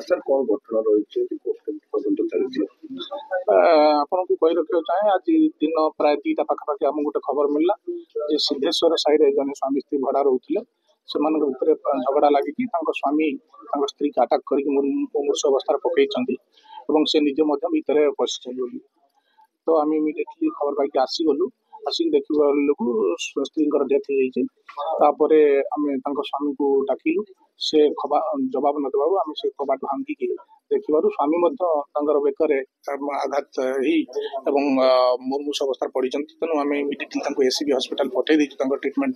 sir कौन घटना रही आपको कही रखा चाहे आज दिन प्राय 2टा पाखापाखि आम गोटे खबर मिलला जे सिद्धेश्वर साई जन स्वामी स्त्री भड़ा रोते से भितर झगड़ा लगी स्वामी स्त्री को आटाक कर मूर्छ अवस्था पकई से निजे भितर पशि तो आम इमिडिएटली खबर पाई आसीगलु आसिक देखा बेलू स्त्री डेथ हो आम स्वामी को डाकिलु से जवाब न देवा आम से कबाट भांगिकी देखिबार स्वामी बेकर आघात मुर्मूष अवस्था पड़ी तेणु आम इमिडिएटली एससीबी हॉस्पिटल पठे देचु ट्रिटमेंट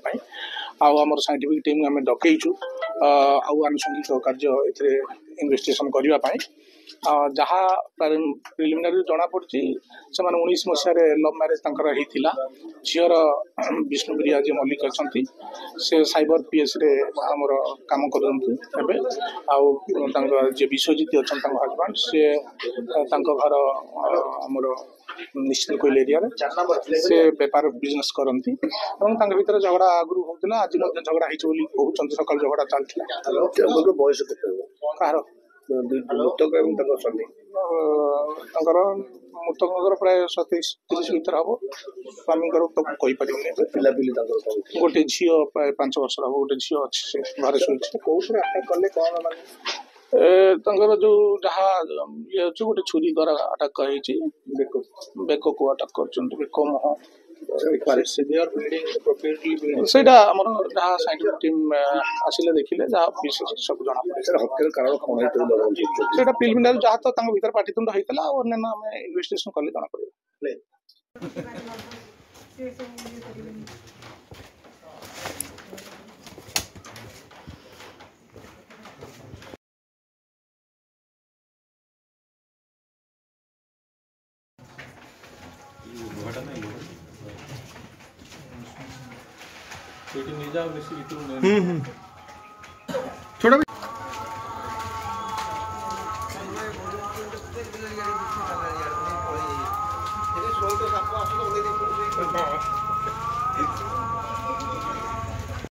आम साइंटिफिक टीम आम डकईचु आनुषंगिक कार्य इन्वेस्टिगेशन करने जहाँ प्रिलिमिनारी जना पड़ी से 19 मसीह लव मैरेज होता झीर विष्णुप्रिया जी मल्लिक अच्छा से साइबर पीएस रे आमर काम कर विश्वजीत अच्छा हजबांड से घर आमर निश्चित कोइल एरिया से बेपार बिजनेस करती भर झगड़ा आगु होता आज झगड़ा होती सकाल झगड़ा चलता बयस कह मृतक मृतक प्राय 27-30 भर हम स्वामी तो कहीपर पिलापिली गोटे झील प्राय 5 वर्ष हम गोटे झील अच्छे घरे शुई कौन आटाक कले कौन मान जो जहाँ ये गोटे छुरी द्वारा आटाक बेक को आटाक कर बेक मुह सेटा आमर जहाँ साइंटिफिक टीम आसिले देखिले जहाँ विशेष सब जना पड़े हत्यार कारण कौन सेटा प्रिलिमिनारी जहाँ तो भीतर पाटितुंड होता है और आम इन्वेस्टिगेशन कले जना पड़े छोटा भी